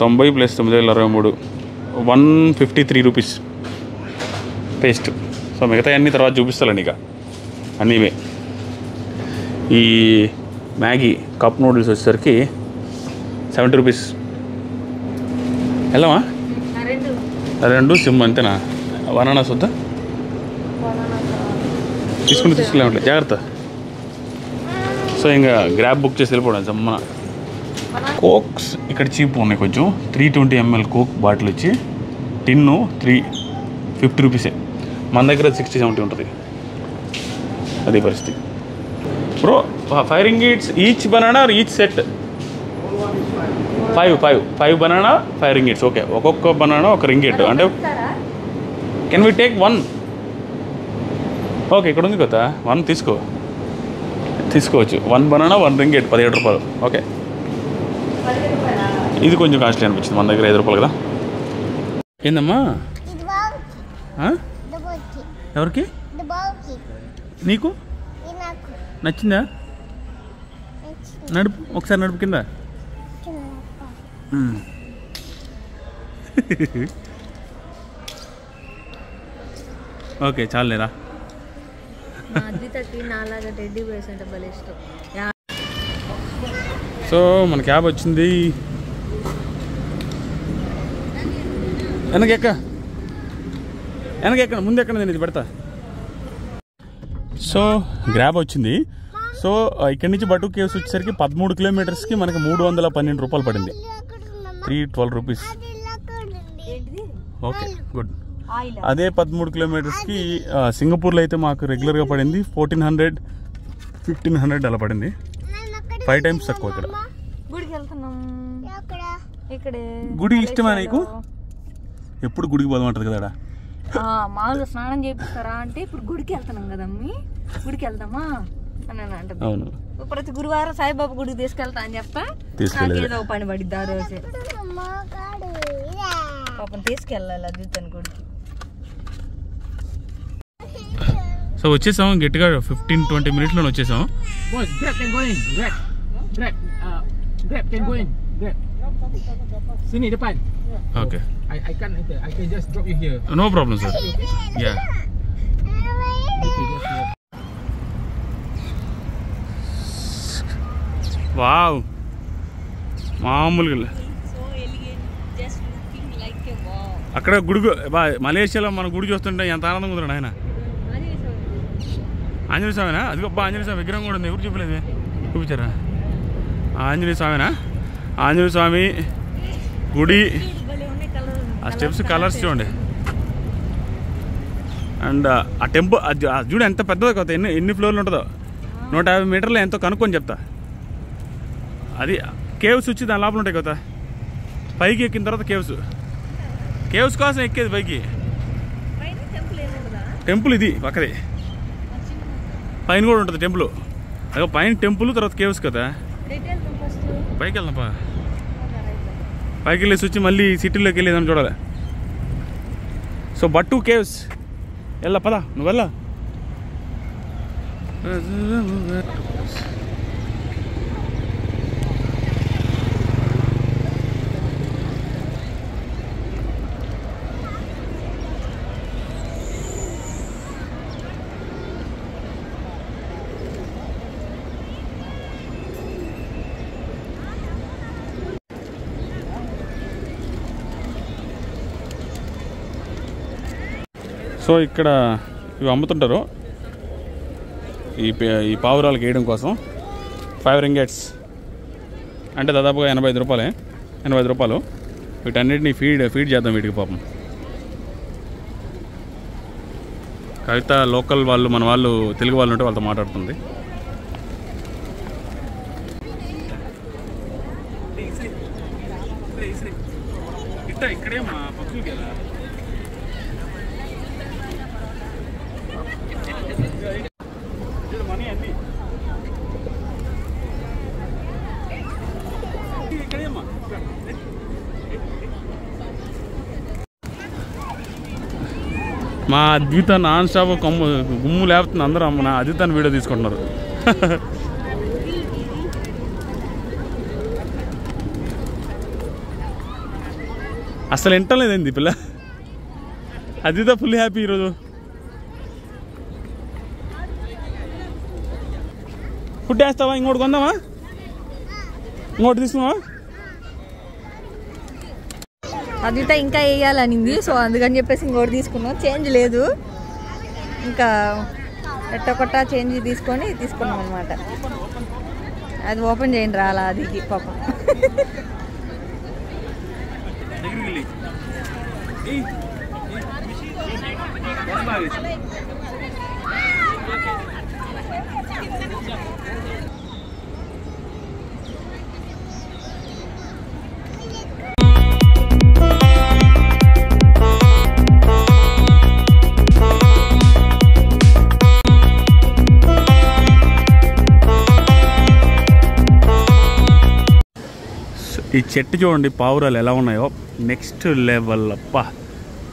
90 ప్లస్ 963 153 రూపీస్ పేస్ట్. సో మిగతా అన్నీ తర్వాత చూపిస్తానండి. ఇక అన్నీ ఇవే. ఈ మ్యాగీ కప్ నూడిల్స్ వచ్చేసరికి 70 రూపీస్. వెళ్ళమా? 2 సిమ్ అంతేనా? బనానాస్ వద్దా? తీసుకుని జాగ్రత్త. సో ఇంకా గ్రాబ్ బుక్ చేసి వెళ్ళిపోవడం జమ్మన. కోక్స్ ఇక్కడ చీప్ ఉన్నాయి కొంచెం. 320 ml కోక్ బాటిల్ వచ్చి టిన్ను 350 రూపీసే. మన దగ్గర 60-70 ఉంటుంది. అదే పరిస్థితి bro. 5 ringgits each banana or each set? 5 banana 5 ringgits. Okay, ఒక్కొక్క బనానా 1 ringgit. అంటే కెన్ వి టేక్ 1? ఓకే, ఇక్కడ ఉంది కదా, 1 తీసుకోవచ్చు. 1 బనానా 1 ringgit, 17 రూపాయలు. ఓకే, ఇది కొంచెం కాస్ట్లీ అనిపించింది. మన దగ్గర 5 రూపాయలు కదా. ఏందమ్మా? ఎవరికి? నీకు నచ్చిందా? నడుపు ఒకసారి, నడుపు కింద. ఓకే, చాలేరా. సో మన క్యాబ్ వచ్చింది. వెనక ముందు ఎక్కడ నేను ఇది పెడతా. సో గ్రాబ్ వచ్చింది. సో ఇక్కడి నుంచి బటు కేవ్స్ వచ్చేసరికి 13 కిలోమీటర్స్కి మనకి 312 రూపాయలు పడింది. 312 రూపీస్. Okay, good. అదే 13 కిలోమీటర్స్కి సింగపూర్లో అయితే మాకు రెగ్యులర్గా పడింది 1400, 1500 అలా పడింది. 5 times తక్కువ ఇక్కడ. గుడి ఇష్టమా నీకు? ఎప్పుడు గుడికి పోదామంటది కదా. మామూలుగా స్నానం చేపిస్తారా అంటే ఇప్పుడు గుడికి వెళ్తున్నాం కదా, గుడికి వెళ్దామా అని అంటది. అవును, ప్రతి గురువారం సాయిబాబా గుడికి తీసుకెళ్తా అని చెప్తా. ఏదో పని పడిద్ది ఆ రోజే. పాపం తీసుకెళ్ళాలి అద్భుతాన్ని గుడికి. సో వచ్చేసాం గట్టిగా 15-20 minutes లో వచ్చేసాం. Sini depan. Okay. I can just drop you here. No problem, sir. Yeah. Wow. మామూలుగా అక్కడ గుడి, మలేషియాలో మన గుడి చూస్తుంటే ఎంత ఆనందంగా ఉందండి. ఆయన ఆంజనేయ స్వామినా? అది గొప్ప ఆంజనేయ స్వామి విగ్రహం కూడా ఉంది. ఎవరు చెప్పలేదు? చూపించారా? ఆంజనేయ స్వామినా? ఆంజనేయ స్వామి గుడి, ఆ స్టెప్స్ కలర్స్ చూడండి. అండ్ ఆ టెంపుల్ చూడు ఎంత పెద్దదో కదా. ఎన్ని ఫ్లోర్లు ఉంటుందో. 150 మీటర్లు ఎంతో కనుక్కొని చెప్తా. అది కేవ్స్ వచ్చి దాని లోపల ఉంటాయి కదా. పైకి ఎక్కిన తర్వాత కేవ్స్ కోసం ఎక్కేది పైకి. టెంపుల్ ఇది పక్కది, పైన కూడా ఉంటుంది టెంపుల్. అదే పైన టెంపుల్, తర్వాత కేవ్స్ కదా. పైకి వెళ్దాంపా. పైకి వెళ్ళేసి వచ్చి మళ్ళీ సిటీలోకి వెళ్ళేదని చూడాలి. సో బట్టు కేవ్స్ వెళ్ళా, పదా నువ్వు వెళ్ళా. సో ఇక్కడ ఇవి అమ్ముతుంటారు ఈ పావురాలకు వేయడం కోసం. 5 ringgits అంటే దాదాపుగా 85 రూపాయలే. 85 రూపాయలు. వీటన్నిటిని ఫీడ్ చేద్దాం వీటికి. పాపం కవిత లోకల్ వాళ్ళు, మన వాళ్ళు తెలుగు వాళ్ళు ఉంటే వాళ్ళతో మాట్లాడుతుంది. ఇక్కడే మా పక్షులకి కదా. మనీ అన్ని ఇక్కడేమ్మా. మా అద్విత నాన్ స్టాప్ గుమ్ము లేపుతుంది. అందరూ నా అద్వితాన్ని వీడియో తీసుకుంటున్నారు. అసలు వింటలేదండి పిల్ల. అద్విత ఫుల్ హ్యాపీ ఈరోజు. ఫుడ్ వేస్తావా? ఇంకోటి కొందామా? ఇంకోటి తీసుకున్నావా? అద్విత ఇంకా వేయాలనింది, సో అందుకని చెప్పేసి ఇంకోటి తీసుకున్నాం. చేంజ్ లేదు, ఇంకా ఎట్టొకట చేంజ్ తీసుకున్నాం అనమాట. అది ఓపెన్ చేయండి రాలా అది పాపం. ఈ చెట్టు చూడండి పావురాలు ఎలా ఉన్నాయో, నెక్స్ట్ లెవెల్. అప్ప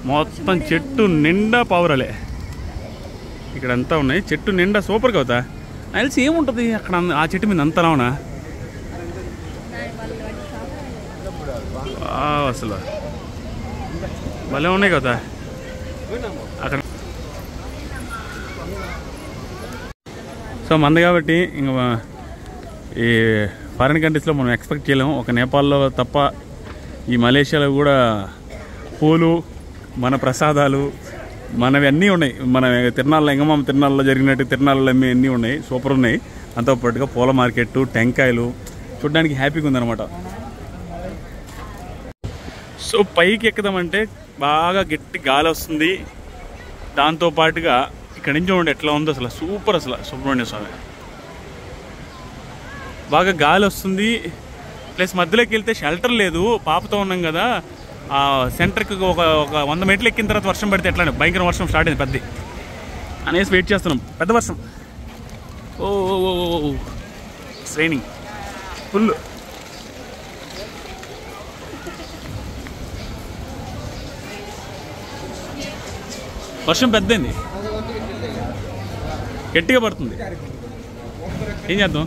మొత్తం చెట్టు నిండా పావురాలే, ఇక్కడంతా ఉన్నాయి. చెట్టు నిండా సూపర్గా అవుతా తెలిసి ఏముంటుంది అక్కడ ఆ చెట్టు మీద అంతలా ఉన్నా అసలు భలే ఉన్నాయి కదా అక్కడ. సో మంది కాబట్టి ఇంకా ఈ ఫారిన్ కంట్రీస్లో మనం ఎక్స్పెక్ట్ చేయలేము. ఒక నేపాల్లో తప్ప ఈ మలేషియాలో కూడా పూలు, మన ప్రసాదాలు, మనవి అన్నీ ఉన్నాయి. మన తిరునాళ్ళ ఎంగమామ తిరునాళ్ళలో జరిగినట్టు తిరునాళ్ళలో అన్నీ ఉన్నాయి, సూపర్ ఉన్నాయి. అంతో పాటుగా పూల మార్కెట్, టెంకాయలు చూడడానికి హ్యాపీగా ఉందన్నమాట. సో పైకి ఎక్కుదామంటే బాగా గట్టి గాలి వస్తుంది. దాంతోపాటుగా ఇక్కడి నుంచి చూడండి ఎట్లా ఉందో అసలు సూపర్. అసలు సుబ్రహ్మణ్య స్వామి బాగా గాలి వస్తుంది. ప్లస్ మధ్యలోకి వెళ్తే షెల్టర్ లేదు, పాపతో ఉన్నాం కదా. ఆ సెంటర్కి ఒక 100 మెట్లు ఎక్కిన తర్వాత వర్షం పడితే ఎట్లానే భయంకర వర్షం స్టార్ట్ అయింది పెద్ద అనేసి వెయిట్ చేస్తున్నాం. పెద్ద వర్షం, ఓ ట్రైనింగ్ ఫుల్. వర్షం పెద్దయింది, గట్టిగా పడుతుంది. ఏం చేద్దాం,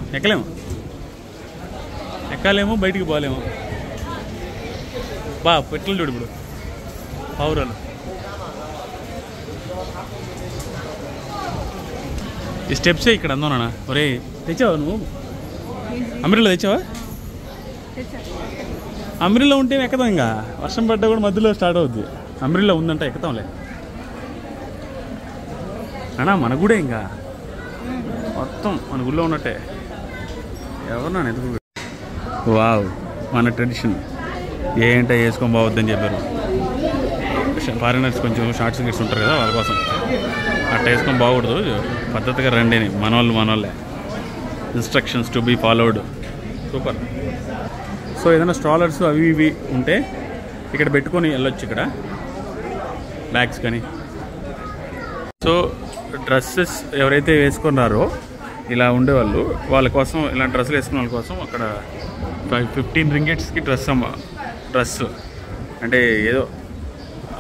ఎక్కాలేమో బయటికి పోలేము. పెట్రోల్ చూడు ఇప్పుడు పావురాలు. ఈ స్టెప్సే ఇక్కడ అందోనా. ఒరే తెచ్చావా నువ్వు? అమ్రిలో తెచ్చావా? అమ్రిలో ఉంటే ఎక్కదాం, ఇంకా వర్షం పడ్డా కూడా మధ్యలో స్టార్ట్ అవుద్ది. అమ్రిలో ఉందంటే ఎక్కుతాంలే అన్నా. మన గుడే ఇంకా మొత్తం మన గుళ్ళో ఉన్నట్టే. ఎవరన్నా ఎందుకు? వావ్, మన ట్రెడిషన్ ఏంటో వేసుకొని పోవద్దని చెప్పారు ఫారినర్స్. కొంచెం షార్ట్స్ గిట్స్ ఉంటారు కదా, వాళ్ళ కోసం అట్లా వేసుకొని బాగూడదు, పద్ధతిగా రండి అని మనోళ్ళే. Instructions to be followed. Super. So ఏదైనా స్ట్రాలర్స్ అవి ఇవి ఉంటే ఇక్కడ పెట్టుకొని వెళ్ళొచ్చు, ఇక్కడ బ్యాగ్స్ కానీ. సో డ్రెస్సెస్ ఎవరైతే వేసుకున్నారో ఇలా ఉండేవాళ్ళు, వాళ్ళ కోసం ఇలా డ్రెస్సులు వేసుకున్న వాళ్ళ కోసం అక్కడ 15 రింగిట్స్కి డ్రెస్ అంటే ఏదో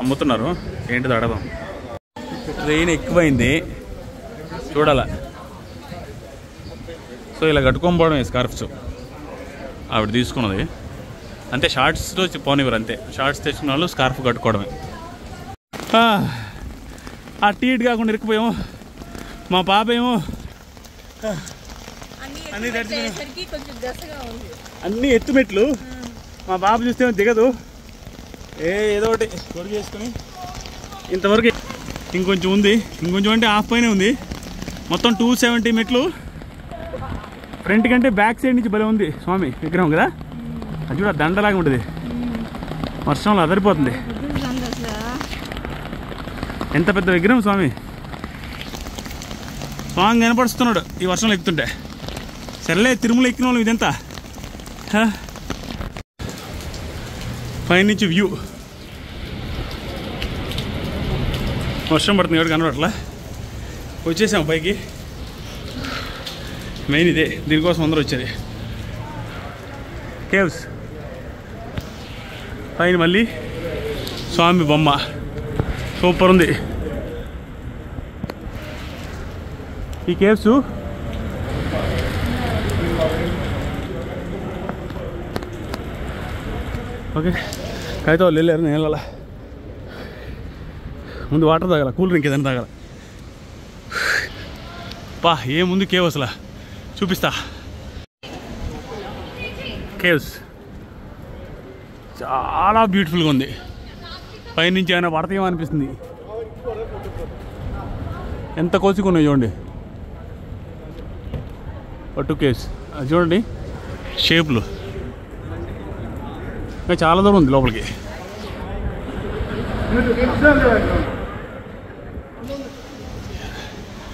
అమ్ముతున్నారు. ఏంటిది అడగదాం. ట్రైన్ ఎక్కువైంది చూడాల. సో ఇలా కట్టుకొని పోవడం స్కార్ఫ్స్ ఆవిడ తీసుకున్నది అంతే. షార్ట్స్తో పోనివ్వరు అంతే. షార్ట్స్ తెచ్చుకున్న వాళ్ళు స్కార్ఫ్ కట్టుకోవడమే. ఆ టీట్ కాకుండా ఇరుక్కుపోయాము. మా పాప ఏమో అన్నీ ఎత్తుమెట్లు. మా బాబు చూస్తే దిగదు. ఏదో ఒకటి కొడుకు చేసుకుని ఇంతవరకు ఇంకొంచెం ఉంది. ఇంకొంచెం అంటే హాఫ్ పైన ఉంది. మొత్తం 270 మెట్లు. ఫ్రంట్ కంటే బ్యాక్ సైడ్ నుంచి భలే ఉంది స్వామి విగ్రహం కదా. అది కూడా దండలాగా ఉంటుంది. వర్షంలో అదరిపోతుంది. ఎంత పెద్ద విగ్రహం స్వామి. స్వామి కనపడుస్తున్నాడు ఈ వర్షంలో ఎక్కుతుంటే. సరేలే, తిరుమల ఎక్కిన వాళ్ళు ఇదంతా. పైనుంచి వ్యూ వర్షం పడుతుంది కాబట్టి కనబడట్లా. వచ్చేసాము పైకి. మెయిన్ ఇదే, దీనికోసం అందరూ వచ్చేది. కేవ్స్ పైన మళ్ళీ స్వామి బొమ్మ సూపర్ ఉంది. ఈ కేవ్స్ ఓకే. అయితే వాళ్ళు వెళ్ళారు, నేను వెళ్ళాల. ముందు వాటర్ తాగాల, కూల్ డ్రింక్ ఏదైనా తాగాల. ఏముంది కేవ్ అసలు చూపిస్తా. కేవ్స్ చాలా బ్యూటిఫుల్గా ఉంది. పైనుంచి ఏమైనా పడతాయేమో అనిపిస్తుంది. ఎంత కోసుకున్నాయి చూడండి పట్టు కేసు. అది చూడండి షేపులు ఇంకా చాలా దూరం ఉంది లోపలికి.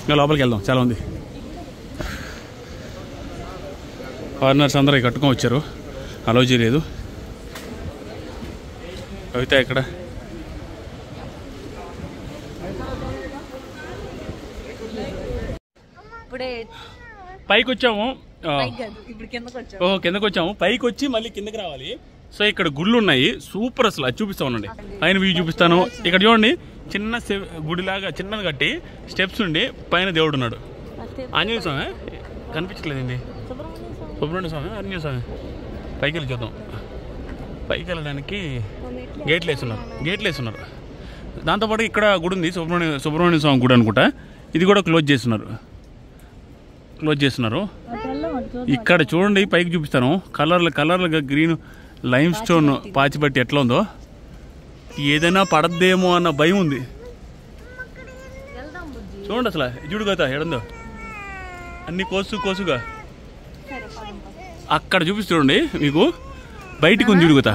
ఇంకా లోపలికి వెళ్దాం, చాలా ఉంది. ఫారినర్స్ అందరూ కట్టుకొని వచ్చారు, అలౌ చేయలేదు. కవిత ఎక్కడ? ఇప్పుడే పైకి వచ్చాము. ఇప్పుడు కిందకి వచ్చాము. కిందకి వచ్చాము. పైకి వచ్చి మళ్ళీ కిందకి రావాలి. సో ఇక్కడ గుళ్ళు ఉన్నాయి సూపర్, అసలు అది చూపిస్తా ఉండండి. పైన వ్యూ చూపిస్తాను. ఇక్కడ చూడండి చిన్న గుడిలాగా చిన్నది కట్టి స్టెప్స్ ఉండి పైన దేవుడు ఉన్నాడు. ఆంజనేయ స్వామి కనిపించట్లేదండి. సుబ్రహ్మణ్య స్వామి, ఆంజనేయ స్వామి. పైకి వెళ్ళి చూద్దాం. పైకి వెళ్ళడానికి గేట్లు వేస్తున్నారు. దాంతోపాటు ఇక్కడ గుడి ఉంది, సుబ్రహ్మణ్య స్వామి గుడి అనుకుంటా. ఇది కూడా క్లోజ్ చేస్తున్నారు. ఇక్కడ చూడండి పైకి చూపిస్తాను. కలర్లుగా గ్రీన్ లైమ్ స్టోన్ పాచిబట్టి ఎట్లా ఉందో. ఏదైనా పడద్దేమో అన్న భయం ఉంది. చూడండి అసలు చూడు కదా ఎడందో అన్ని కోసుగా అక్కడ చూపిస్తుండండి మీకు. బయటికి ఉంది చూడు కదా.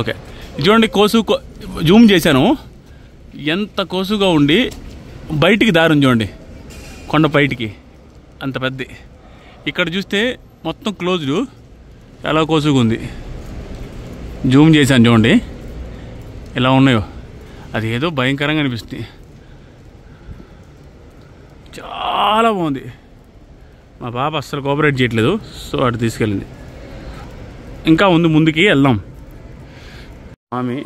ఓకే చూడండి జూమ్ చేశాను. ఎంత కోసుగా ఉండి బయటికి దారి ఉంది చూడండి, కొండ బయటికి అంత పెద్ద. ఇక్కడ చూస్తే మొత్తం క్లోజ్డ్, ఎలా కోసుగా ఉంది. జూమ్ చేశాను చూడండి ఎలా ఉన్నాయో. అది ఏదో భయంకరంగా అనిపిస్తుంది. చాలా బాగుంది. మా పాప అస్సలు కోఆపరేట్ చేయట్లేదు, సో అటు తీసుకెళ్ళింది. ఇంకా ఉంది, ముందుకి వెళ్దాం. ఆమె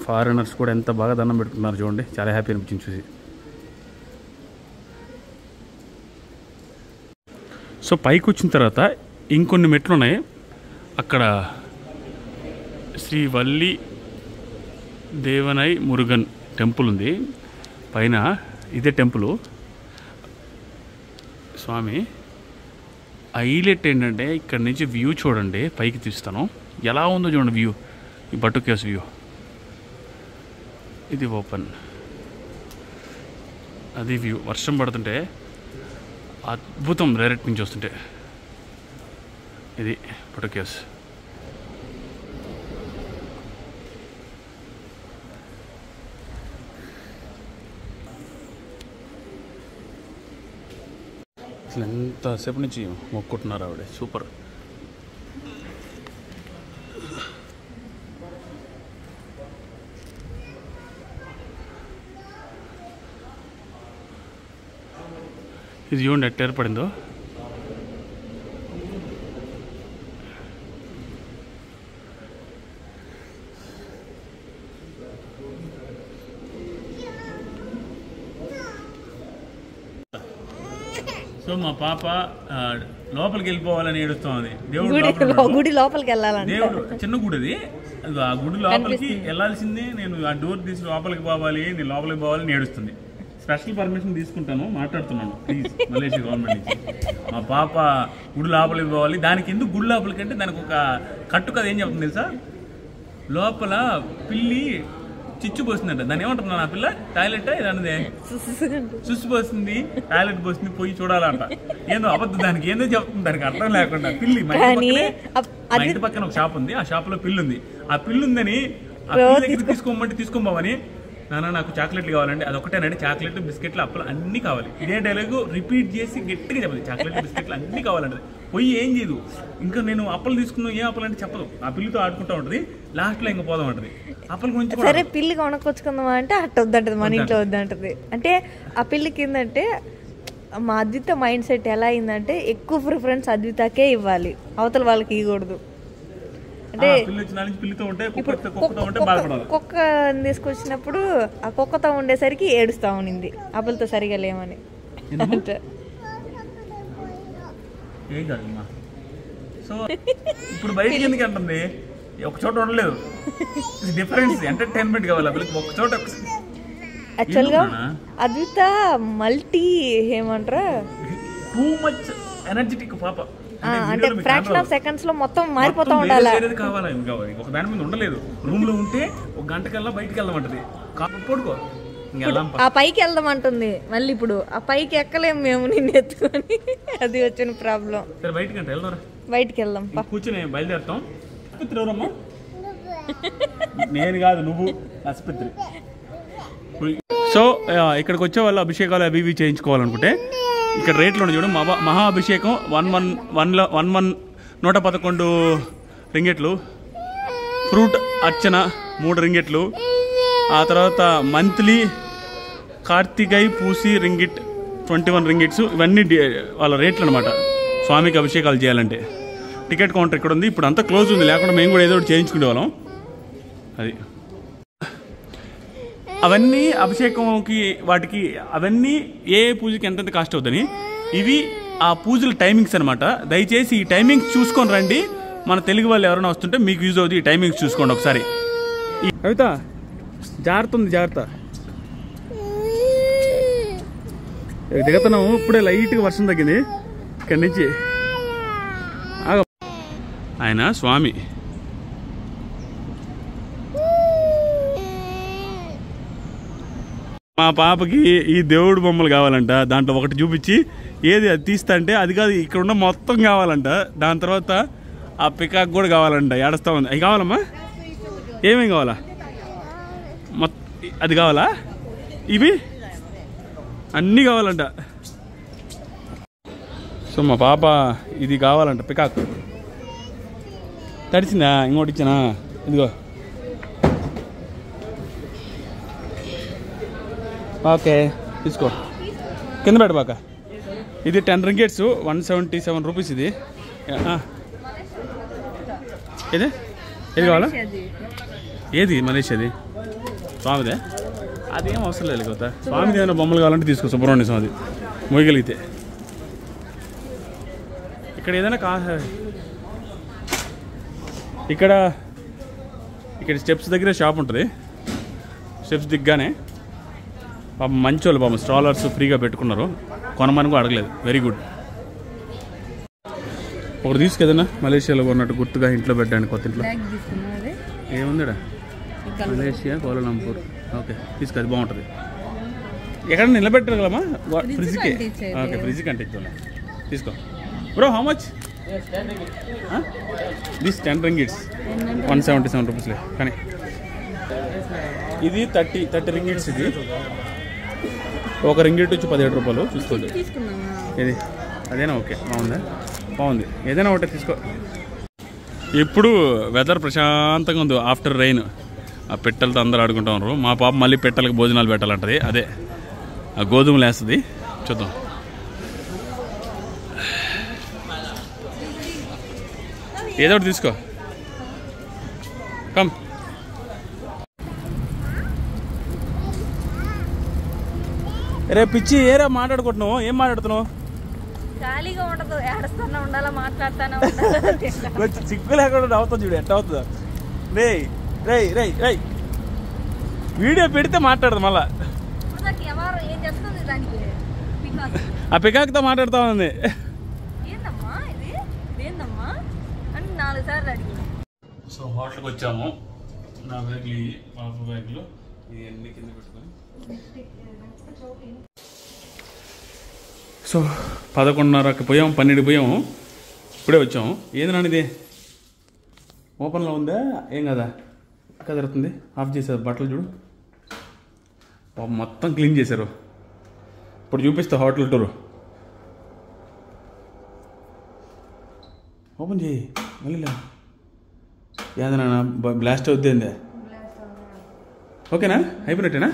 ఫారినర్స్ కూడా ఎంత బాగా దండం పెట్టుకున్నారు చూడండి, చాలా హ్యాపీ అనిపించింది చూసి. సో పైకి వచ్చిన తర్వాత ఇంకొన్ని మెట్లు ఉన్నాయి. అక్కడ శ్రీ వల్లి దేవనై మురుగన్ టెంపుల్ ఉంది పైన. ఇదే టెంపుల్ స్వామి. హైలైట్ ఏంటంటే ఇక్కడ నుంచి వ్యూ చూడండి, పైకి తీస్తాను ఎలా ఉందో చూడండి వ్యూ. ఈ బట్టు కేవ్స్ వ్యూ. ఇది ఓపెన్, అది వ్యూ. వర్షం పడుతుంటే అద్భుతం డైరెక్ట్ నుంచి వస్తుంటే. ఇది బట్టు కేవ్స్. అసలు ఎంతసేపు నుంచి మొక్కుంటున్నారు ఆవిడ. సూపర్. ఇది చూడండి ఎట్లా ఏర్పడిందో. సో మా పాప లోపలికి వెళ్ళిపోవాలని ఏడుస్తుంది. గుడి లోపలికి వెళ్ళాలని. దేవుడు చిన్న గుడి అది. ఆ గుడి లోపలికి వెళ్ళాల్సిందే. నేను ఆ డోర్ తీసి లోపలికి పోవాలి, నేను లోపలికి పోవాలని ఏడుస్తుంది. స్పెషల్ పర్మిషన్ తీసుకుంటాను, మాట్లాడుతున్నాను ప్లీజ్ మలేషియా గవర్నమెంట్ నుంచి. మా పాప గుడి లోపలికి పోవాలి. దానికి ఎందుకు గుడి లోపలికి అంటే దానికి ఒక కట్టు కదా ఏం చెప్తుంది తెలుసా? లోపల పిల్లి చిచ్చు పోస్తుందంట. దాన్ని ఏమంటున్నాను ఆ పిల్ల? టాయిలెట్ ఇదన్నదే సుస్సు పోస్తుంది, టాయిలెట్ పోస్తుంది, పోయి చూడాలంట. ఏందో అబద్ధం, దానికి ఏందో చెప్తుంది, దానికి అర్థం లేకుండా. పిల్లి మా ఇంటి పక్కన ఒక షాప్ ఉంది, ఆ షాప్ లో పిల్లి ఉంది. ఆ పిల్లి ఉందని ఆ పిల్లి దగ్గర తీసుకోమంటే తీసుకోమని, నాన్న నాకు చాక్లెట్లు కావాలండి. అదొకటేనండి, చాక్లెట్ బిస్కెట్లు అప్పలు అన్నీ కావాలి. ఇదే డైలాగు రిపీట్ చేసి గట్టిగా చెప్పదు. చాక్లెట్ బిస్కెట్లు అన్నీ కావాలండి. పోయి ఏం చేయదు. ఇంకా నేను అప్పలు తీసుకున్నాను, ఏ అప్పలు అంటే చెప్పదు. ఆ పిల్లితో ఆడుకుంటూ ఉంటుంది. లాస్ట్లో ఇంకా పోదాం అంటది. అప్పల గురించి సరే పిల్లి కొనుక్కొచ్చుకుందామా అంటే అట్ట వద్దంటది, మన ఇంట్లో వద్దంటది. అంటే ఆ పిల్లికి ఏంటంటే మా అద్విత మైండ్ సెట్ ఎలా అయిందంటే ఎక్కువ ప్రిఫరెన్స్ అద్వితకే ఇవ్వాలి, అవతల వాళ్ళకి ఇవ్వకూడదు. అంటే కుక్క తీసుకొచ్చినప్పుడు ఆ కుక్కతో ఉండేసరికి ఏడుస్తా ఉన్నింది, అప్పులతో సరిగా లేమని. సో ఇప్పుడు బయటికి ఎందుకు అంటుంది? ఒక చోట ఉండలేదు, డిఫరెన్స్ ఎంటర్టైన్మెంట్ కావాలి ఒక చోట. యాక్చువల్గా అద్విత మల్టీ ఏమంటారా, టూ మచ్ ఎనర్జెటిక్ పాప. అంటే ఫ్రాక్షన్ ఆఫ్ సెకండ్స్ లో మొత్తం మారిపోతా ఉండాలి. కావాలి ఒక దాని మీద ఉండలేదు. రూమ్ లో ఉంటే ఒక గంట కల్లా బయటకు వెళ్దామంటది. పడుకో ఆ పైకి వెళ్దాం అంటుంది. మళ్ళీ ఇప్పుడు ఆ పైకి ఎక్కలేము మేము నిన్ను ఎత్తుకొని. అది వచ్చిన ప్రాబ్లం. సరే బయటకి అంటే వెళ్దాం. బయటికి వెళ్దాం కూర్చొని బయలుదేరుతాం. ఎవరమ్మా? నేను కాదు, నువ్వు ఆసుపత్రి. సో ఇక్కడికి వచ్చే వాళ్ళు అభిషేకాలు అవి ఇవి చేయించుకోవాలనుకుంటే ఇక్కడ రేట్లు ఉన్నాయి చూడు. మహా అభిషేకం 111 రింగెట్లు, ఫ్రూట్ అర్చన 3 రింగెట్లు, ఆ తర్వాత మంత్లీ కార్తికై పూసి రింగిట్ 21 రింగిట్స్. ఇవన్నీ వాళ్ళ రేట్లు అనమాట. స్వామికి అభిషేకాలు చేయాలంటే టికెట్ కౌంటర్ ఇక్కడ ఉంది. ఇప్పుడు అంతా క్లోజ్ ఉంది, లేకుండా మేము కూడా ఏదో ఒకటి చేయించుకునే వాళ్ళం. అది అవన్నీ అభిషేకంకి వాటికి అవన్నీ ఏ పూజకి ఎంతెంత కాస్ట్ అవుతుంది. ఇవి ఆ పూజల టైమింగ్స్ అనమాట. దయచేసి ఈ టైమింగ్స్ చూసుకొని రండి. మన తెలుగు వాళ్ళు ఎవరైనా వస్తుంటే మీకు యూజ్ అవుతుంది. ఈ టైమింగ్స్ చూసుకోండి ఒకసారి. కవిత జాగ్రత్త ఉంది, జాగ్రత్త. దిగుతున్నాము ఇప్పుడే, లైట్గా వర్షం తగ్గింది. ఇక్కడి నుంచి ఆయన స్వామి. మా పాపకి ఈ దేవుడు బొమ్మలు కావాలంట. దాంట్లో ఒకటి చూపించి ఏది అది తీస్తా అంటే అది కాదు, ఇక్కడ ఉన్న మొత్తం కావాలంట. దాని తర్వాత ఆ పికాక్ కూడా కావాలంట. ఏడుస్తా ఉంది. అవి కావాలమ్మా? ఏమేమి కావాలా? అది కావాలా? ఇవి అన్నీ కావాలంట. సో మా పాప ఇది కావాలంట, పికాక్. తడిచిందా? ఇంకోటి ఇచ్చానా? ఇదిగో. ఓకే తీసుకో, కింద పెట్ట బాక. ఇది 10 రింగెట్స్ 177 రూపీస్. ఇది ఏది ఏది కావాలా? ఏది మలేషియాది? స్వామిదే? అదేం అవసరం లేదు కదా. స్వామిది ఏమైనా బొమ్మలు కావాలంటే తీసుకో. సుబ్రహ్మణ్య స్వామిది మోయగలిగితే. ఇక్కడ ఏదైనా ఇక్కడ స్టెప్స్ దగ్గర షాప్ ఉంటుంది. స్టెప్స్ దిగ్గానే పాపం మంచి వాళ్ళు, పాపం స్ట్రాలర్స్ ఫ్రీగా పెట్టుకున్నారు. కొనమని కూడా అడగలేదు. Very good. ఒకటి తీసుకెదన్నా మలేషియాలో ఉన్నట్టు గుర్తుగా ఇంట్లో పెట్టడానికి. కొత్త ఇంట్లో ఏముందిడా? Malaysia Kuala Lumpur. ఓకే తీసుకో, అది బాగుంటుంది. ఎక్కడ నిలబెట్టారు కదమ్మా? ఫ్రిడ్జ్కి. ఓకే ఫ్రిడ్జ్కి అంటే తీసుకో. Bro how much this? 10 ringgits 177 రూపీస్లే. కానీ ఇది 30 రింగిట్స్. ఇది ఒక రింగిట్ వచ్చి 17 రూపాయలు. చూసుకోండి ఇది. అదేనా? ఓకే బాగుందా? బాగుంది. ఏదైనా ఒకటే తీసుకో. ఇప్పుడు వెదర్ ప్రశాంతంగా ఉంది ఆఫ్టర్ రైన్. ఆ పెట్టెలతో అందరూ ఆడుకుంటా ఉన్నారు. మా పాప మళ్ళీ పెట్టెలకు భోజనాలు పెట్టాలంటది. అదే ఆ గోధుమలు వేస్తుంది. చూద్దాం. ఏదో ఒకటి తీసుకో. కమ్. రే పిచ్చి, ఏరా మాట్లాడుకుంటున్నావు? ఏం మాట్లాడుతున్నావు? ఖాళీగా ఉండదు, ఏడుస్తానే ఉండాలా, మాట్లాడుతానే కొంచెం సిగ్గు లేకుండా అవుతుంది చూడు. ఎట్లా అవుతుందా? రే రే రే రే వీడియో పెడితే మాట్లాడదు మళ్ళా. ఆ పికాక్తో మాట్లాడుతా ఉంది. సో హోటల్కి వచ్చాము. నా బ్యాగ్లు, పాప బ్యాగ్లు ఇవన్నీ కింద పెట్టుకొని. సో 11:30కి పోయాము, 12కి పోయాము. ఇప్పుడే వచ్చాము. ఏది నానిది? ఓపెన్లో ఉందా? ఏం కదా కదురుతుంది. ఆఫ్ చేశారు. బట్టలు చూడు మొత్తం క్లీన్ చేశారు. ఇప్పుడు చూపిస్తా హోటల్ టూరు. ఓపెన్ చేయి మళ్ళీ. ఏదన్నా బ్లాస్ట్ అవుద్ది. ఓకేనా? అయిపోయినట్టేనా?